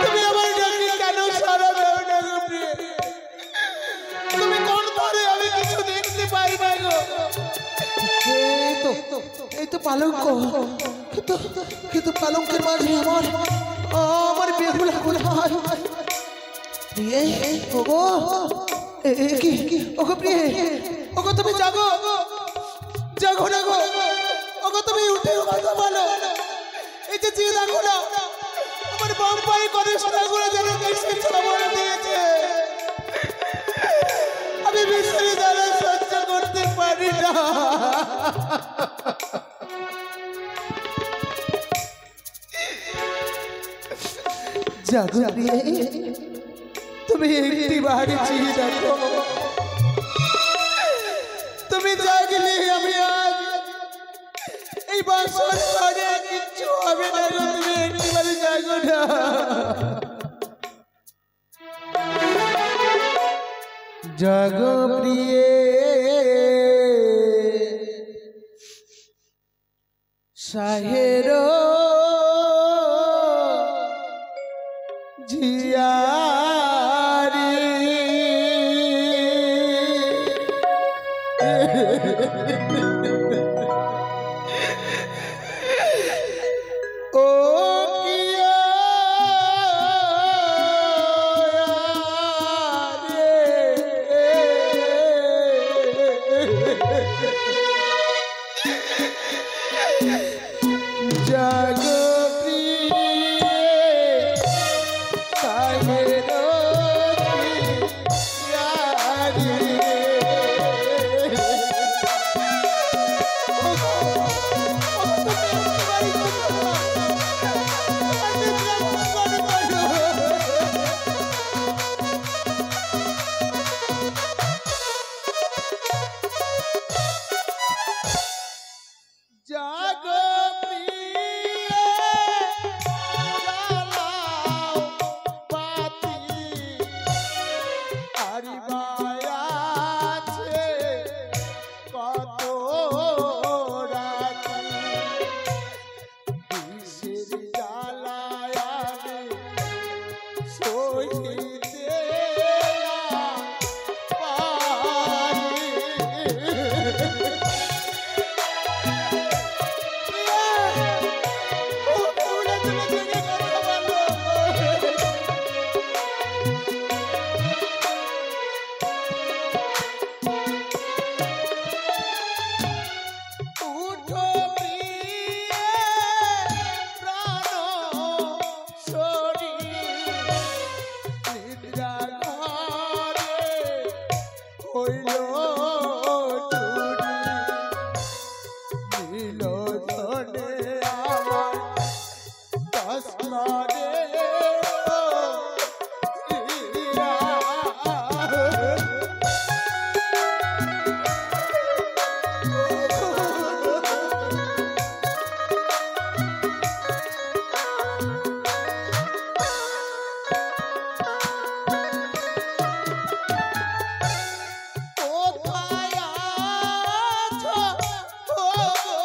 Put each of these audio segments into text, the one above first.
তুমি আমার ডাকে কেন সাড়া দাও না গো প্রিয়ে? তুমি কোন ধরে আমি কিছু দেখতে পাই না গো। এই তো পালঙ্ক, কিন্তু পালঙ্কের মাঝে আমার বেহুলা কোথায়? প্রিয়ে ওগো, ওগো প্রিয়ে, ওগো তুমি জাগো, জাগো না গো। ওগো তুমি উঠে কথা বলো। এই যে চেয়ে দেখো না, আমার বাম্পাই করে সোনাগুলো যেন দেশে খবর দিয়েছে। আমি বিশ্রী দ্বারা সহ্য করতে পারি না। জাগো প্রিয়ে, তুমি একটি বাড়ি চেয়ে দেখো। তুমি জাগলে আমি আজ এই বাসর ঘরে কিচ্ছু হবে না গো। তুমি একটিবারে জাগো না। জাগো প্রিয়ে, শাহেরো জিয়ারি ও কিয়া জাগো প্রিয়ে, শাহেরো জিয়ারি। জাগো প্রিয়ে, জ্বালাও বাতি, আরিবায় আছে কত রাতি। বিষের জ্বালায় আমি সহিতে না পারি। উঠো প্রিয়ে, প্রাণ শরীর, নিদ্রা ঘরে হইল চুরি। নীল ধনে আমার তস্মরে হীরা। কোথায় আছো ওগো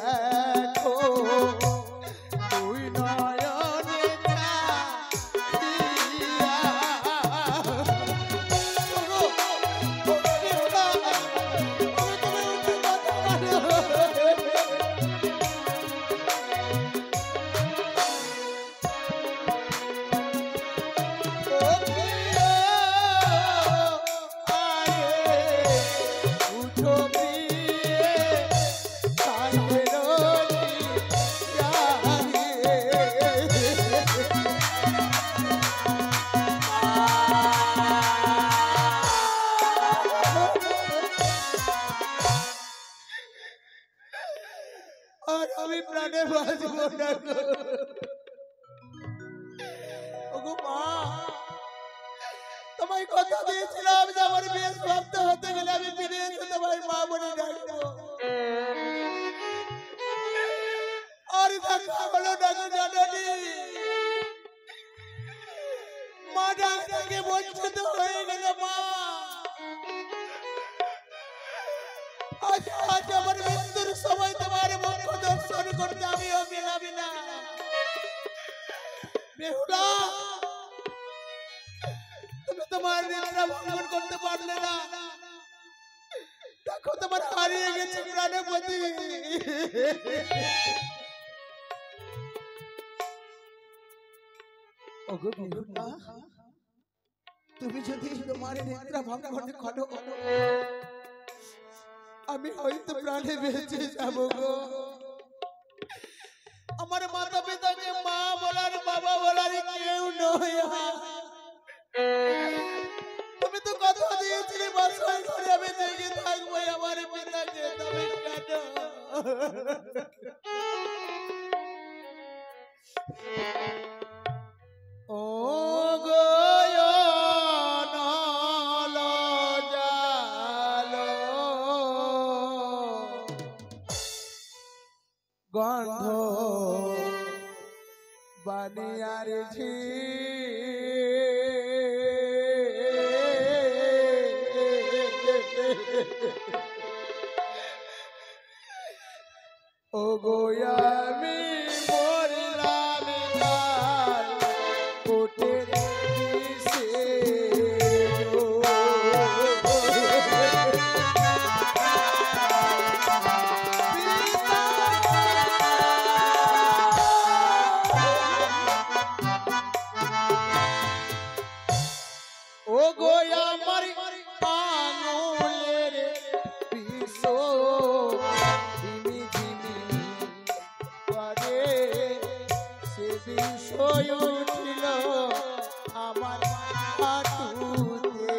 দেখো তুই নয়নে চাহিয়া। ওগো, ওগো বেহুলা, ওগো তুমি উঠে কথা বলো। ও প্রিয়, আরে উঠো প্রিয়ে, কাঁধের আর আমি প্রাণে বাঁচব না গো। ওগো মা, তোমায় কথা দিয়েছিলাম যে আমার বিয়ে সমাপ্ত হতে গেলে আমি ফিরে এসে তোমায় মা বলে ডাকবো। আর দেখা হলো না গো জাননি। মা ডাক থেকে বঞ্চিত হয়ে গেল মা। আজ আজ আমার মৃত্যুর সময় তোমার মুখ দর্শন করতে আমিও পেলাম না। বেহুলা, তুমি তোমার নিদ্রা ভঙ্গন করতে পারলে না। দেখো তোমার হারিয়ে গেছে প্রাণপতি। ওগো বেহুলা, তুমি যদি তোমার নিদ্রা ভঙ্গন করো আমি হয়তো প্রাণে বেঁচে যাব গো। আমার মাতা পিতাকে মা বলার বাবা বলার কেউ নয়। তুমি তো কথা দিয়েছিলে বাসায় ঘরে আমি জেগে থাকবো আমার পিতাকে, তবে কেন? ও গো গন্ধ বানিয়ার ঝি ও গো আমি মরলাম তার কোটের দিশে সে বিষয় উঠিল আমার কমরে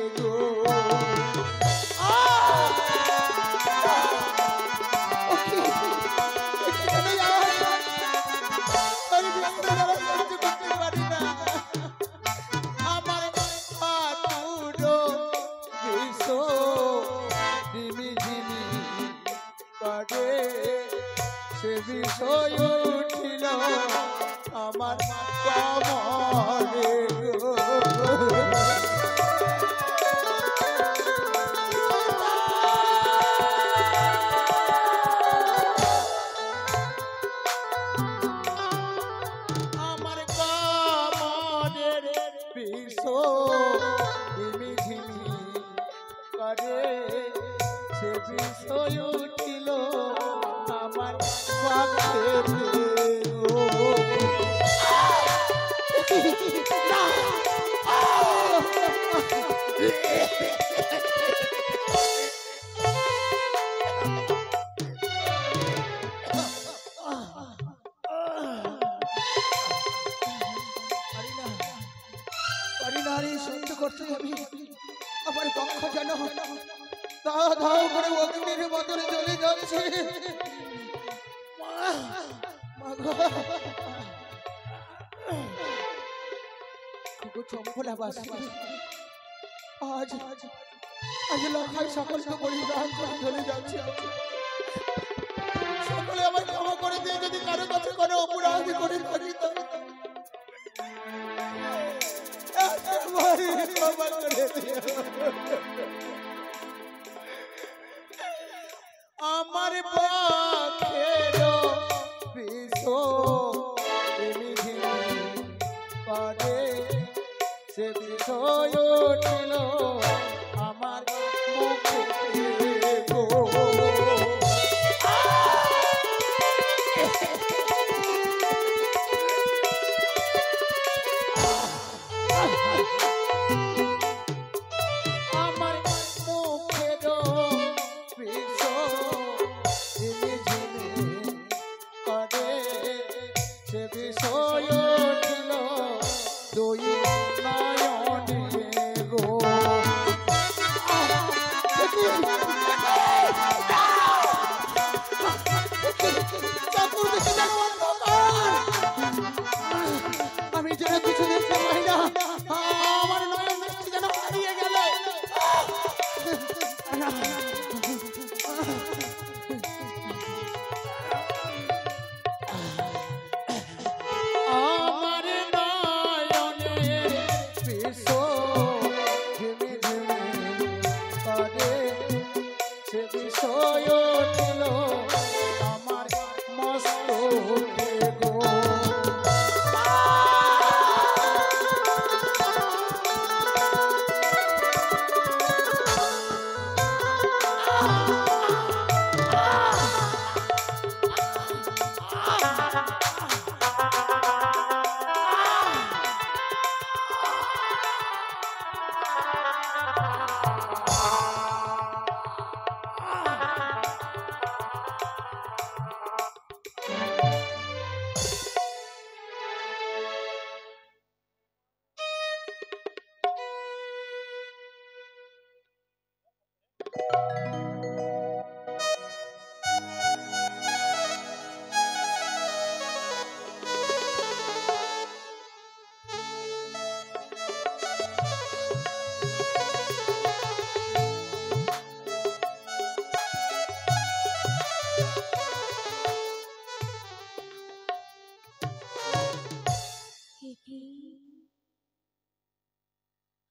আমার কমরের বিষয় ধিমি ধিমি করে সে বিষয় উঠিল আমার সহ্য করতে হবে আমার পক্ষ যেন দাও দাও করে অগ্নির বদলে চলে যাচ্ছে। আজ আজ লখাই সকলকে পরিত্রাণ করে চলে যাচ্ছে। সকলে আমায় ক্ষমা করে দিয়ে যদি কারো কাছে কোনো অপরাধ করে থাকি ক্ষমা করে দিও। আমার পক্ষে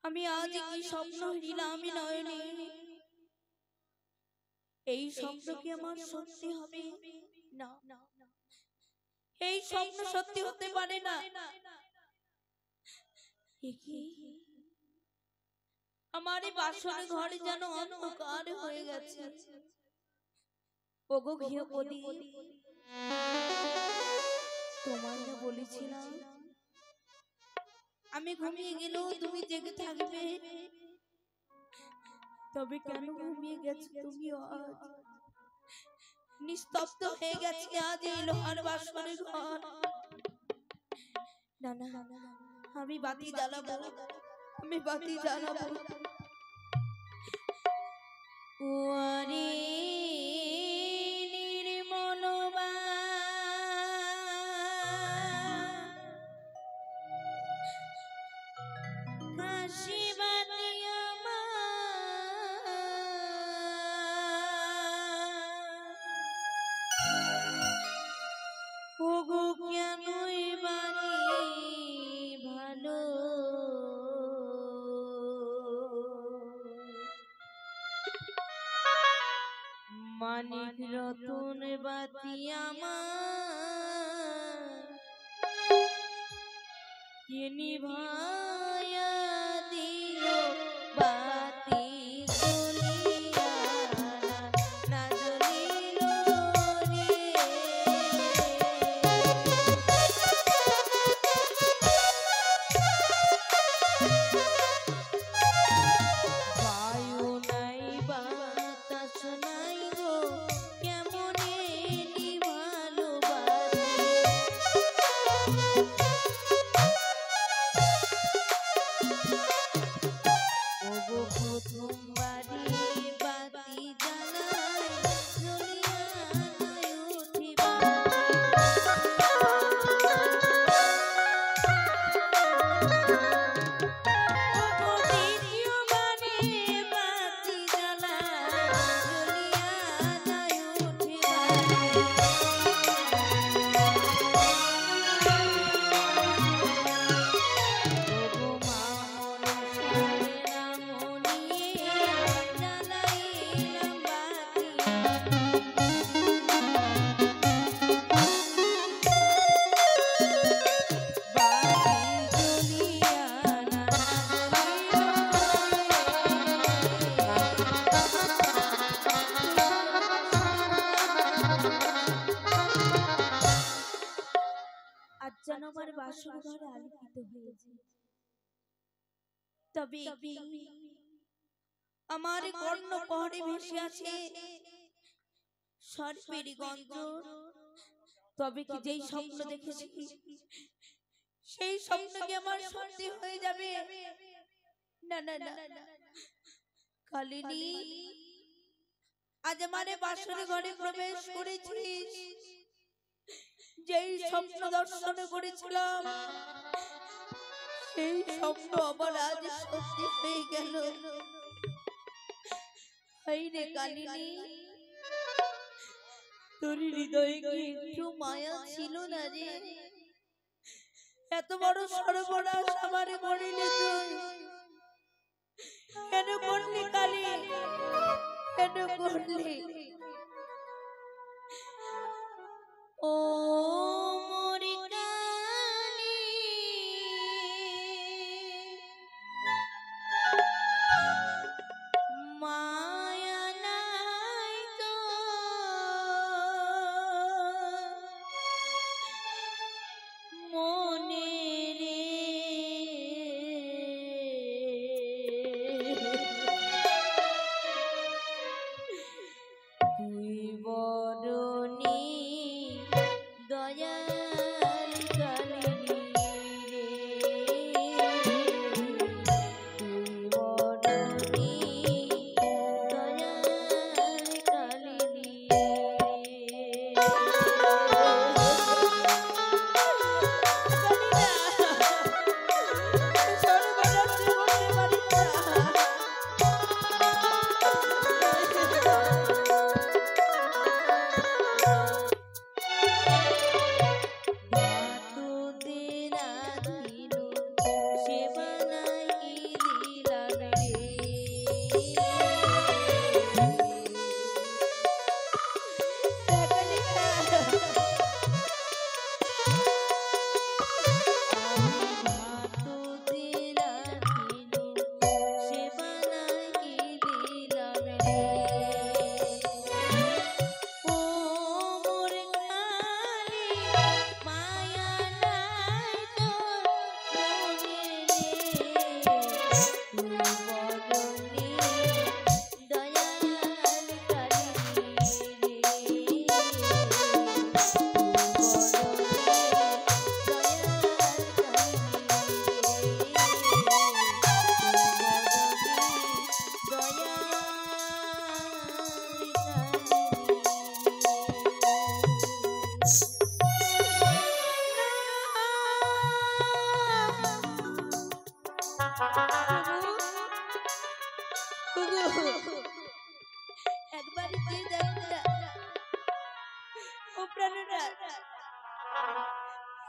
আমি আজ কি স্বপ্ন হইলাম নয়নে, এই স্বপ্ন কি আমার সত্যি হবে? না, এই স্বপ্ন সত্যি হতে পারে না। আমার এই বাসর ঘরে যেন অন্ধকার হয়ে গেছে। ওগো গৃহপতি, তোমায় না বলেছিলাম আমি ঘুমিয়ে গেলেও তুমি জেগে থাকবে, তবে কেন ঘুমিয়ে গেছো তুমি? আজ নিস্তব্ধ হয়ে গেছে আজ এই লোহার বাসনের ঘর। না না, আমি বাতি জ্বালাবো, আমি বাতি জ্বালাবো। ওরে নির্মলবা ওগো কেন বাড়ি ভালো মানিক রতন বাতি আমার কে নিভায়া দিল বাতি জ্বলিয়া না জ্বলিল রে। বায়ু নাই বাতাস নাই গো কেমনে নিভালো বাতি। যেন আমার বাসর ঘরে আলোকিত হয়েছে। তবে আমার কর্ণপহরে ভেসে আছে সর্পের গন্ধ। তবে কি যেই স্বপ্ন দেখেছি সেই স্বপ্ন কি আমার সত্যি হয়ে যাবে? না না না, কালিনী, আজ আমার বাসর ঘরে প্রবেশ করেছিস, যেই স্বপ্ন দর্শন করেছিলাম সেই স্বপ্ন আমার আজ সত্যি হয়ে গেল। হাই রে কালিনী, তোর হৃদয়ে কি একটু মায়া ছিল না রে? এত বড় সর্বনাশ আমার করিলি তুই, কেন করলি কালী, কেন করলি? ও মোরে কালী, মায়া নাই তো মনে রে, তুই বরণী দয়াল কালিনী রে, তুই বরণী দয়াল কালিনী একবার যে দেখো না, ও প্রাণটা,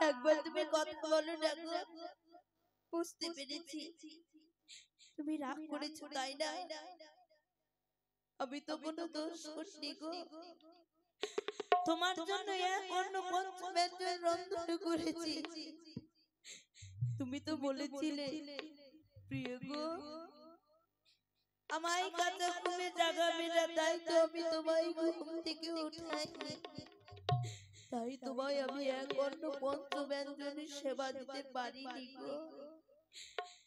একবার তুমি কথা বলো না গো। বুঝতে পেরেছি তুমি রাগ করেছো, তাই না? আমি তো কোনো দোষ করিনি গো, তোমার জন্য এক অন্য পঞ্চমের রন্ধন করেছি। তুমি তো বলেছিলে প্রিয় গো আমায় কাঁচা ঘুমে জাগাবে না, তাই তো আমি তোমায় ঘুম থেকে উঠাইনি, তাই তোমায় আমি এক অন্য পঞ্চব্যঞ্জনের সেবা দিতে পারিনি গো।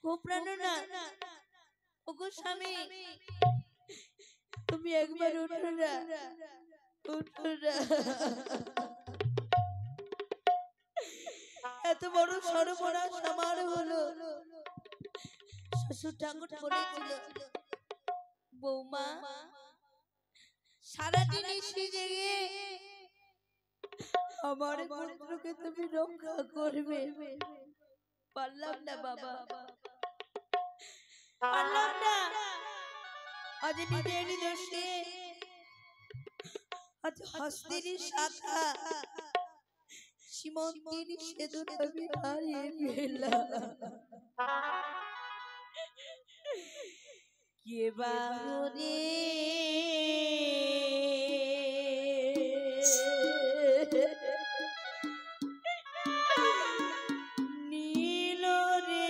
ও প্রাণনা, ও গো স্বামী, তুমি একবার উঠো না, উঠো না। এত বড় সর্বনাশ আমার হলো। শ্বশুর ঠাকুর বলেছিল, বৌমা সারাদিন এসে জেগে আমার পুত্রকে তুমি রক্ষা করবে। পারলাম না বাবা, পারলাম না। আজ নিজেরই দোষে আজ হস্তের শাখা সীমন্তের সেতুর আমি হারিয়ে ফেললাম। কে বাহরে নীল রে,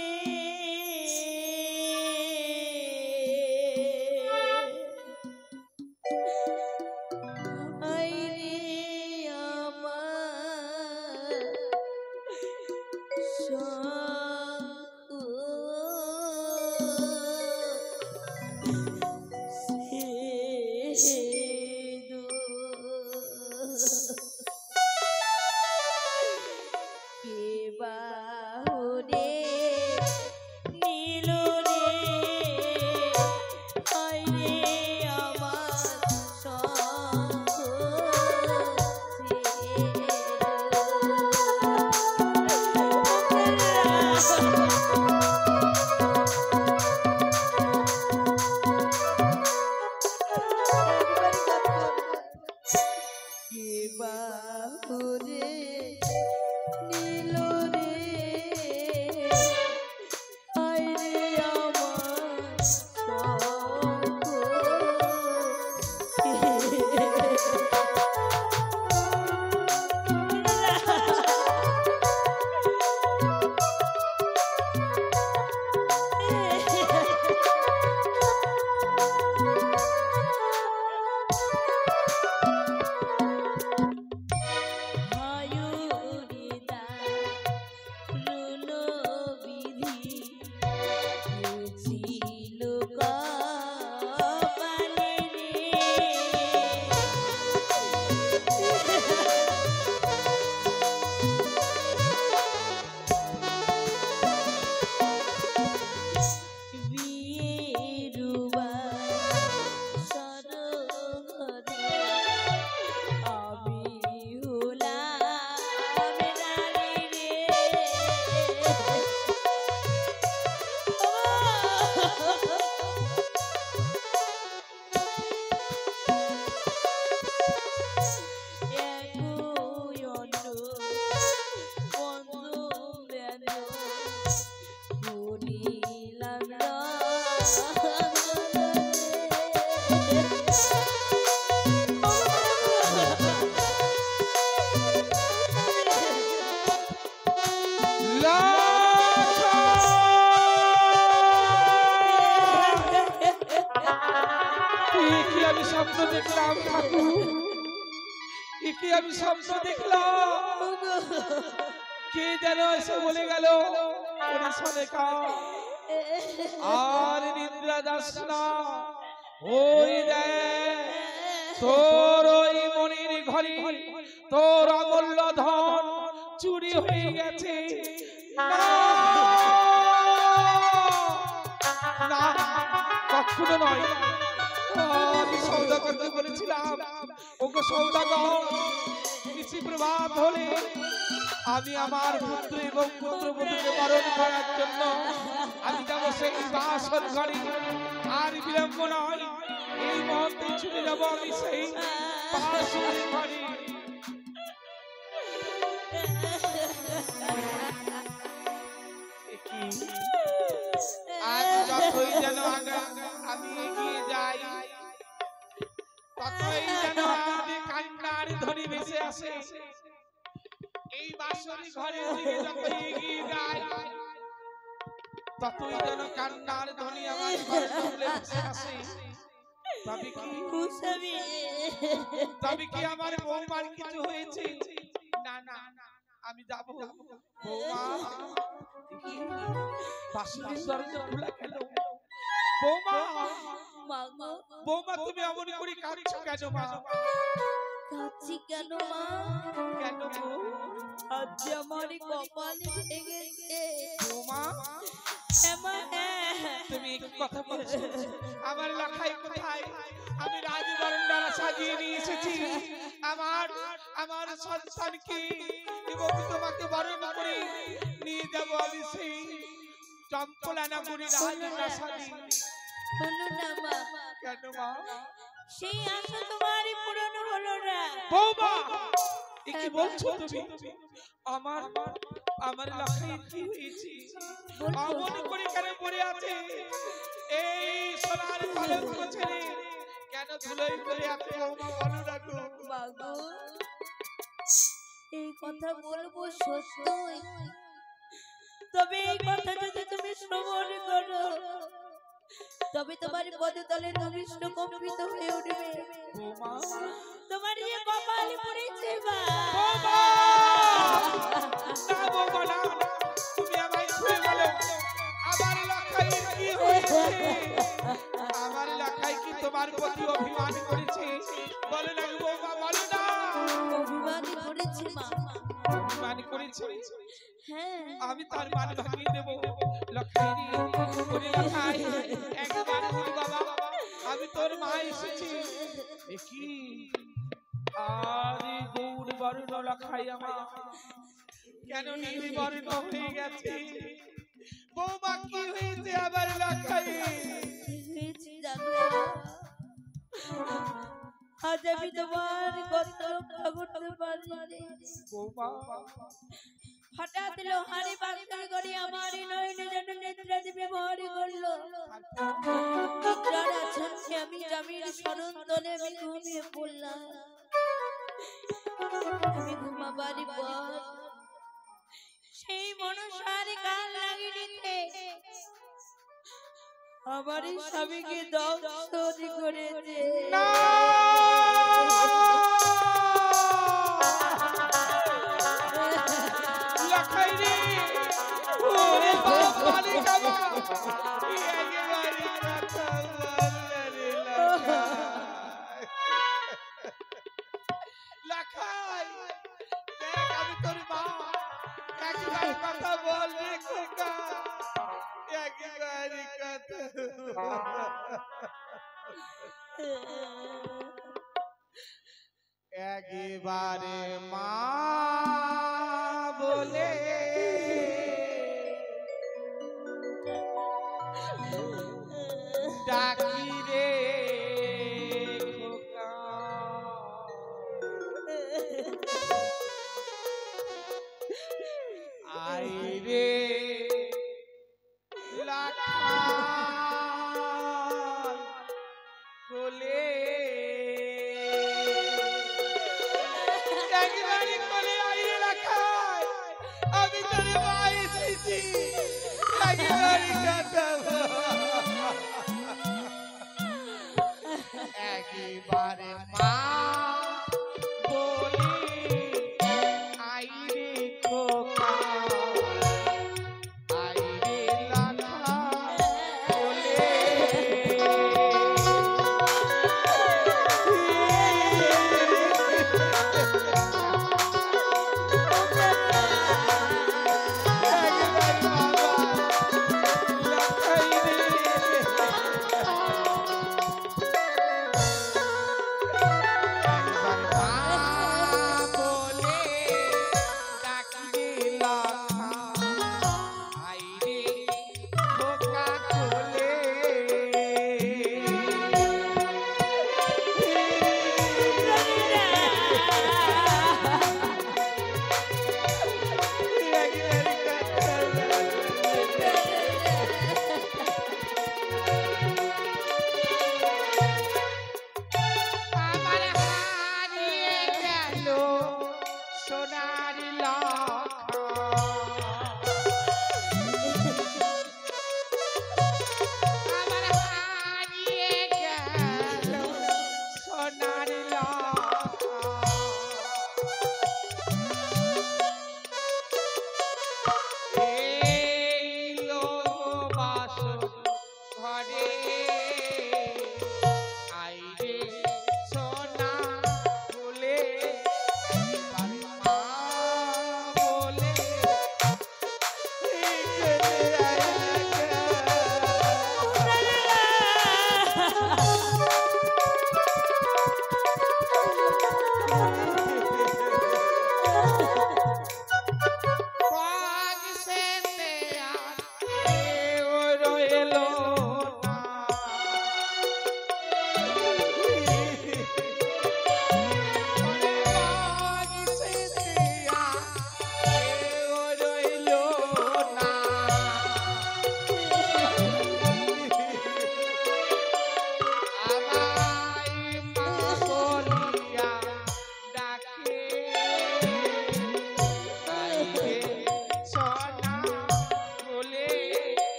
কি আমি স্বপ্ন দেখলাম ঠাকুর, কি আমি স্বপ্ন দেখলাম। কে যেন এসে বলে গেল ওরে সনেকা আর নিদ্রা যাস না, ওই দেখ তোর ওই মনির ঘরে তোর অমূল্য ধন চুরি হয়ে গেছে। না কখনো নয়, আমি সৌদাগরকে বলেছিলাম ওকে সৌদাগর কিছু প্রভাত হলে আমি আমার পুত্র এবং পুত্রবধূকে বরণ করার জন্য আমি যাব সেই বাসর ঘরে। আর বিলম্ব নয়, এই মুহূর্তে ছুটে যাব আমি সেই বাসর ঘরে। আজ যতই যেন আমি এগিয়ে যাই, ততই যেন আমাদের কান্নার ধ্বনি ভেসে আসে। এই বাঁশরি ঘরের দিকে যতই এগিয়ে যাই, ততই যেন কান্নার ধ্বনি আমার কর্ণমূলে ভেসে আসে। তবে কি আমার বৌমার কিছু হয়েছে? না না, আমি যাবো। বৌমা, বাঁশরির দরজা খোলা কেন? বৌমা, বৌমা তুমি এমন করে কাঁদছো কেন? মা কাঁদছি কেন মা? কেন গো? আজ আমার কপালে লেগেছে। বৌমা, তুমি কি কথা বলছো? আমার লাখাই কোথায়? আমি রাজবরণডালা সাজিয়ে নিয়ে এসেছি আমার আমার সন্তানকে, এবং তোমাকে বরণ করে নিয়ে যাব আমি সেই চম্পলা নগরী রাজপ্রাসাদে। হলো না মা। কেন মা? সেই আশা তোমারই পূরণ হলো না। বৌমা, কি বলছো তুমি? আমার আমার লাখাই কি হয়েছে? অমন করে কেন পড়ে আছে? এই সোনার কলঙ্ক ছেড়ে কেন ধুলোই করে আছে? বৌমা বলো না গো। বাবু, এই কথা বলবো সত্যই, তবে এই কথা যদি তুমি শ্রবণ করো তবে তোমার পদতলে নবিষ্ট কম্পিত হয়ে উঠবে। বৌমা, তোমার যে কপাল পড়েছে মা। বৌমা, না বৌমা না, তুমি আমায় ছুঁয়ে বলো আমার লাখাই কি হয়েছে? আমার লাখাই কি তোমার প্রতি অভিমান করেছে? বলো না বৌমা, বলো না। অভিমান করেছে মা। অভিমান করেছে? হ্যাঁ, আমি তার মান ভাঙিয়ে দেবো। লখাই রে, ওরে লখাই, একবার বল বাবা, আমি তোর মা এসেছি। কি আরে গৌর বর্ণ লখাই আমার কেন নীল বর্ণ হয়ে গেছে? বৌমা কি হয়েছে আবার লখাই? জানো আজ আমি তোমার কত রক্ষা করতে পারি। বৌমা, হঠাৎ লোহারি বাঙ্গাল করে আমার নয়নে যেন নেত্রা দিয়ে ব্যবহার করলো। নিদ্রার আছন্নে আমি জামির সরন্তনে আমি ঘুমিয়ে পড়লাম। আমি ঘুমাবার পর সেই মনসার গান লাগিয়ে আমার স্বামীকে দংশন করেছে। লখাই রে, ওরে বাবা রে বাবা, একেবারে কথা বললে রে লখাই। দেখ আমি তোর মা, একেবারে কথা বল রে খোকা, একেবারে কথা। একেবারে মা বলে ডাকি রে খোকা, আই রে লাখাই কোলে। একেবারে কোলে আই রে লাখাই, আমি তোর মা একেবারে কথা একেবারে মা বলে আইরে খোকা আইরে লাখা বলে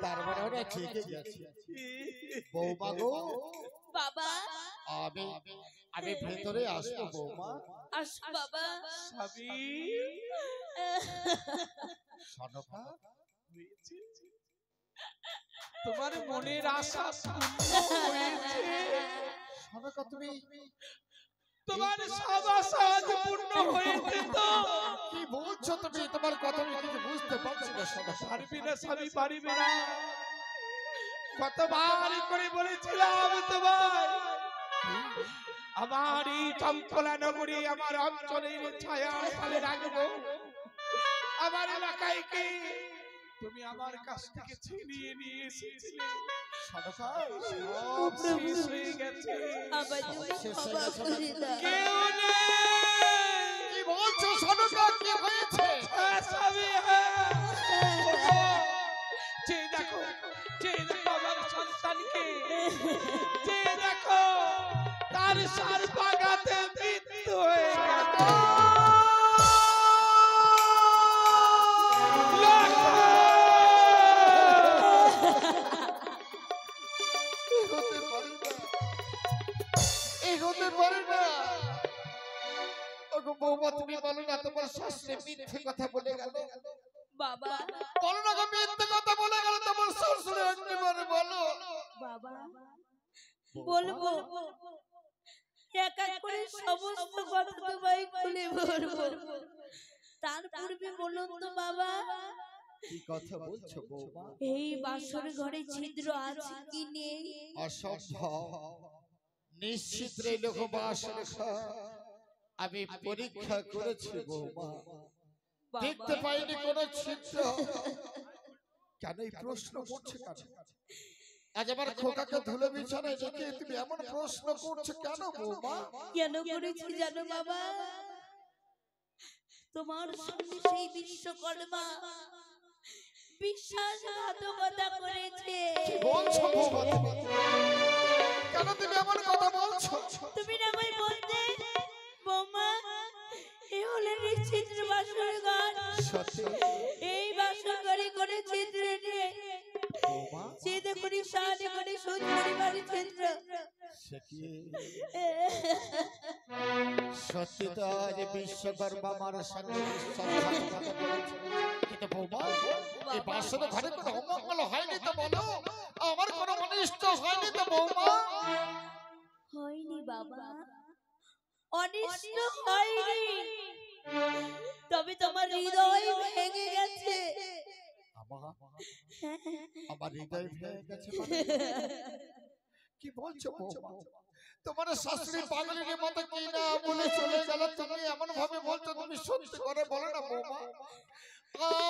তার মানে ওরা ঠিকই গেছে বৌমা গো বাবা আমি আমি ভেতরে আসবো বৌমা আস বাবা স্বামী সনকা তোমার মনের আশা পূর্ণ হয়েছে সনকা তুমি তোমার সব আশা আজ পূর্ণ হয়েছে তো কি বলছো তুমি তোমার কথা আমি কিছু বুঝতে পারছি না সনকা পারবি না স্বামী পারবি না কতবার করে বলেছিলাম তোমায় আমার এই চম্পলা নগরী আমার অঞ্চলের ছায়া তলে রাখবো আমার এলাকায় কি তুমি আমার কাছ থেকে ছিনিয়ে নিয়ে এসেছিলে সনকা সব শেষ হয়ে গেছে আমার তুমি ক্ষমা করে দাও কেউ নেই কি বলছো সনকা কি হয়েছে হ্যাঁ, স্বামী, হ্যাঁ। চেয়ে দেখো আমার সন্তানকে চেয়ে দেখো তার সার বাগাতে মৃত্যু হয়ে গেছে হতে পারে না ওগো বৌমা তুমি বলো না তোমার শাশুড়ি মিথ্যে কথা বলে গেল বাবা বলো না গো মিথ্যে কথা বলে গেল তোমার শ্বশুর একেবারে বলো বাবা বলবো এক এক করে সমস্ত কথা তোমায় খুলে বলবো। তার পূর্বে বলুন তো বাবা, কি কথা বলছো বৌমা? এই বাসর ঘরে ছিদ্র আছে কি নেই? অসম্ভব, নিশ্চিত রে লোক বাসর ঘর আমি পরীক্ষা করেছি বৌমা, দেখতে পাইনি কোনো ছিদ্র। কেন এই প্রশ্ন করছে কেন? আজ আমার খোকাকে ধুলে বিছানায় রেখে তুমি এমন প্রশ্ন করছো কেন বৌমা? কেন করেছি জানো বাবা? তোমার সঙ্গে সেই বিশ্বকর্মা বিশ্বাসঘাতকতা করেছে। কি বলছো বৌমা তুমি? কেন তুমি এমন কথা বলছো? তুমি না আমায় বলতে বৌমা, এই হলো ছিদ্র বাসর ঘর। সত্যি এই বাসর ঘরে করে ছিদ্র নিয়ে বৌমা? চিন্তা করি সাহায্য করে সুদ পরিবারের ছিদ্র। সে কি সত্যি তো আজ বিশ্বকর্মা আমার সঙ্গে বিশ্বাসঘাতকতা করেছে? কিন্তু বৌমা, এই বাসর ঘরে কোনো অমঙ্গল হয়নি তো বলো? আমার কোনো অনিষ্ট হয়নি তো বৌমা? হয়নি বাবা, অনিষ্ট হয়নি, তবে তোমার হৃদয় ভেঙে গেছে। আমার হৃদয় ভেঙে গেছে মানে? কি বলছো বৌমা? তোমার শাশুড়ি পাগলির মতো কি না বলে চলে গেল, তুমি এমন ভাবে বলছো? তুমি সত্যি করে বলো না বৌমা।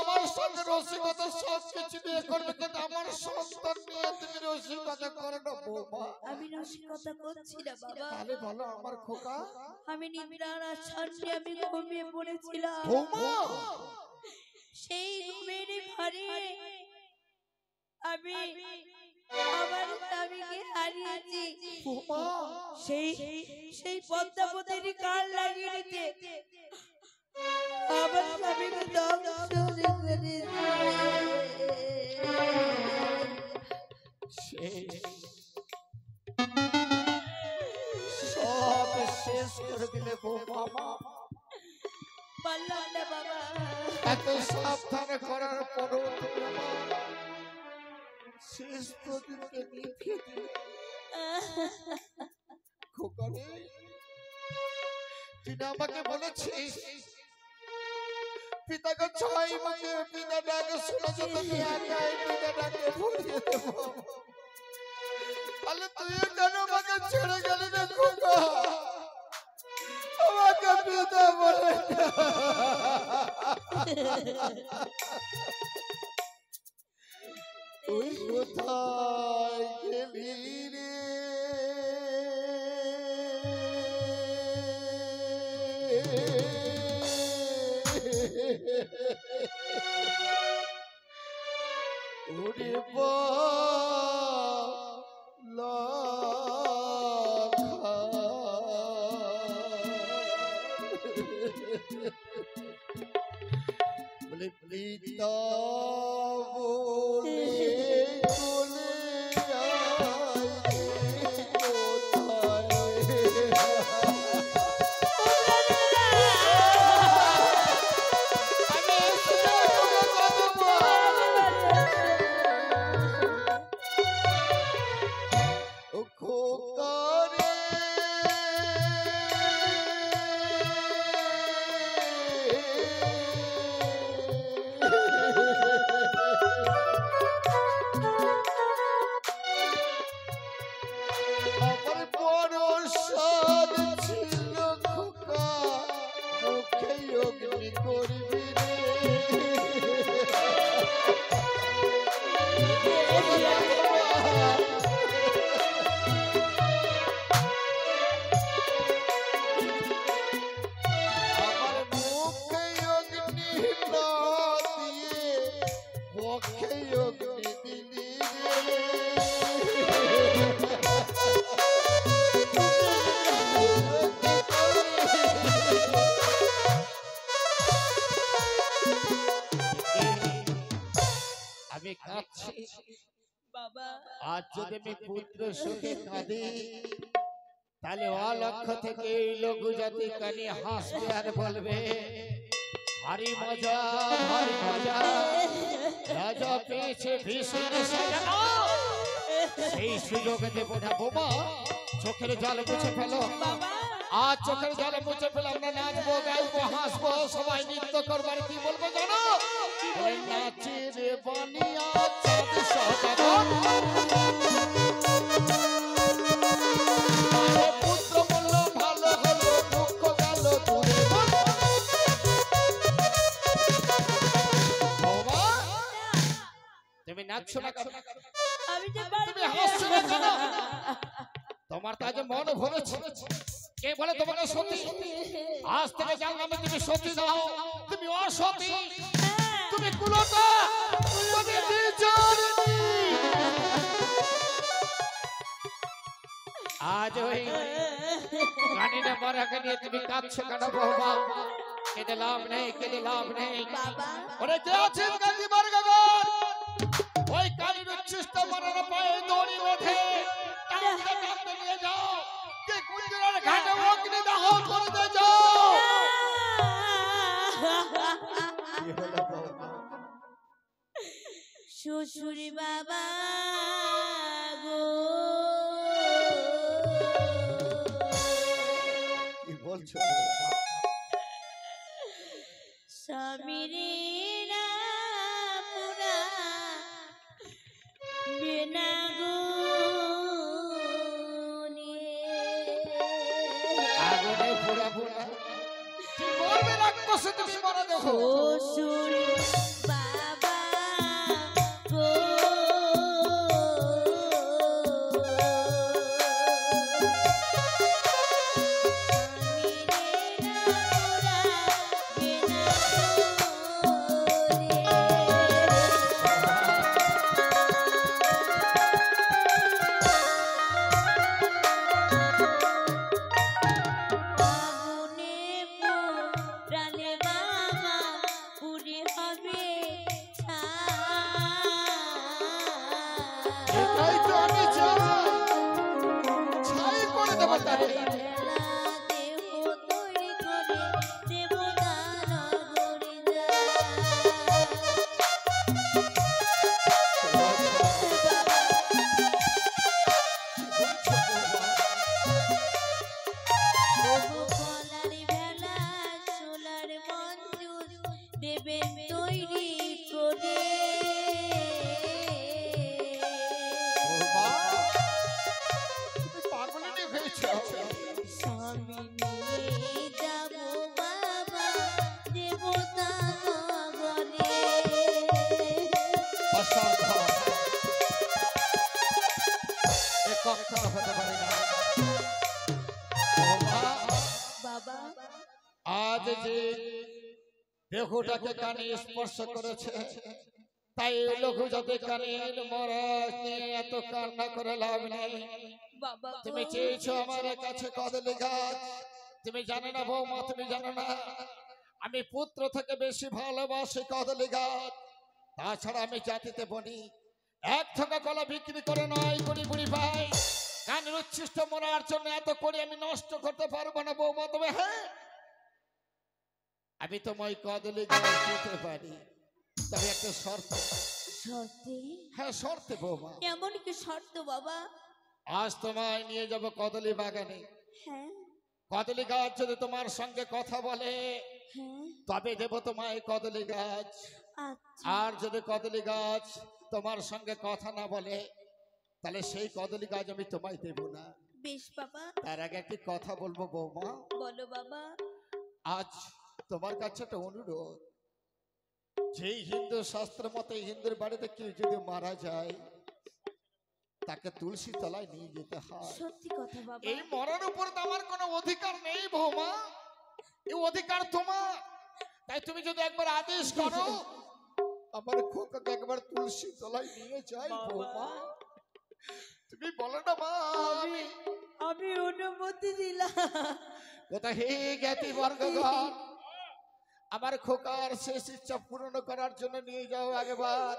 আমার সঙ্গে রসিকতা সব কিছু নিয়ে করবে, কিন্তু আমার সন্তান নিয়ে তুমি রসিকতা করো না বৌমা। আমি রসিকতা করছি না বাবা, তাহলে বলো আমার খোকা। আমি নিদ্রার আশ্বাসে আমি ঘুমিয়ে পড়েছিলাম। বৌমা, সেই ঘুমের ঘরে আমি আমার স্বামীকে হারিয়েছি। বৌমা, সেই সেই পদ্মাবতীর কাল লাগিয়ে নিতে আমার স্বামীকে ধ্বংস করেছে। সব শেষ করে দিলে বৌমা। পারলাম না বাবা, এত সাবধান করার পরও তুমি আমার শেষ প্রদীপকে নিভিয়ে দিলে। খোকা রে, তুই না আমাকে বলেছিস পিতাকে 6 মাসে পিতা ডাকে শুনে যত আমি পিতা ডাকে ভুলিয়ে দেব। তাহলে তুই কেন আমাকে ছেড়ে গেলি রে খোকা? আমাকে পিতা বলে তুই কোথায় গেলি রে? ওরে বলে পিতা বলে বলে আজ যদি আমি পুত্র সুখে কাঁদি, তাহলে অলক্ষ থেকে এই লঘু জাতি কানে হাসবে আর বলবে ভারী মজা ভারী মজা, রাজা পেয়েছে ভীষণ সাজা। সেই সুযোগ দেব না বোমা, চোখের জল মুছে ফেলো। আজ চোখের জলে মুছে ফেলে আমরা নাচবো গাইবো হাসবো সবাই নৃত্য করবার কি বলবো জানো বলে নাচে রে বানিয়া চাঁদ সদাগর আরে পুত্র বলল ভালো হলো দুঃখ গেল দূরে বাবা তুমি নাচছো না কেন আমি যে তুমি হাসছো না কেন তোমার তো আজ মন ভরেছে কে বলে তোমাকে সতী আজ থেকে জানলাম তুমি সতী নাও তুমি অসতী তুমি কুলটা তুমি বিচারিণী আজ ওই গানিনা মরাকে নিয়ে তুমি কাঁদছো কেন বৌমা কেঁদে লাভ নেই কেঁদে লাভ নেই বাবা ওরে কে আছেন গান্ধী মার্গগণ ওই কালীর উচ্ছিষ্ট মরার পায়ে দড়ি ওঠে টানতে টানতে নিয়ে যাও কে কুঞ্জরার ঘাটে অগ্নি দাহ করতে যাও কি হলো বৌমা শ্বশুরি বাবা গো কি বলছো স্বামীরে না পুরা বিনা আগুনে পুরা পুরা কি বলবে রাক্ষসী তুমি মারা দেখো শ্বশুরি বাবা গো এটাই তো আমি চাই ছাই করে দেবো তারে পাগলিনী হয়েছে আজ যে দেহটাকে কানে স্পর্শ করেছে তাই লঘু যাতে কানের মরাজ নিয়ে এত কান্না করে লাভ নেই বাবা তুমি চেয়েছো আমার কাছে কদলি গাছ তুমি জানো না বৌমা তুমি জানো না আমি পুত্র থেকে বেশি ভালোবাসি কদলি গাছ তাছাড়া আমি জাতিতে বনি এক থোকা কলা বিক্রি করে নয় করি বুড়ি ভাই কানের উচ্ছিষ্ট মরার জন্য এত করে আমি নষ্ট করতে পারবো না বৌমা তবে হ্যাঁ আমি তোমায় কদলি গাছ দিতে পারি তবে একটা শর্ত সত্যি হ্যাঁ শর্তে বৌমা এমন কি শর্ত বাবা আজ তোমায় নিয়ে যাব কদলি বাগানে হ্যাঁ কদলি গাছ যদি তোমার সঙ্গে কথা বলে হ্যাঁ তবে দেব তোমায় কদলি গাছ আচ্ছা আর যদি কদলি গাছ তোমার সঙ্গে কথা না বলে তাহলে সেই কদলি গাছ আমি তোমায় দেব না বেশ বাবা তার আগে একটি কথা বলবো বৌমা বলো বাবা আজ তোমার কাছে একটা অনুরোধ যেই হিন্দু শাস্ত্র মতে হিন্দুর বাড়িতে কেউ যদি মারা যায় তাকে তুলসী তলায় নিয়ে যেতে হয় সত্যি কথা বাবা এই মরার উপর তো আমার কোনো অধিকার নেই বৌমা এই অধিকার তোমার তাই তুমি যদি একবার আদেশ করো আমার খোকাকে একবার তুলসী তলায় নিয়ে যাই বৌমা তুমি বলো না মা আমি আমি অনুমতি দিলাম কোথা হে জ্ঞাতি বর্গগণ আমার খোকার শেষ ইচ্ছা পূরণ করার জন্য নিয়ে যাও আগেবার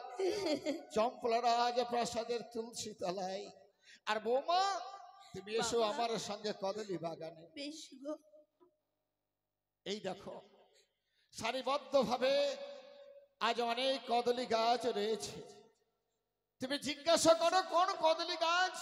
চম্পলা রাজ প্রাসাদের তুলসী তলায় আর বৌমা তুমি এসো আমার সঙ্গে কদলি বাগানে বেশ গো এই দেখো সারিবদ্ধ ভাবে আজ অনেক কদলি গাছ রয়েছে তুমি জিজ্ঞাসা করো কোন কদলি গাছ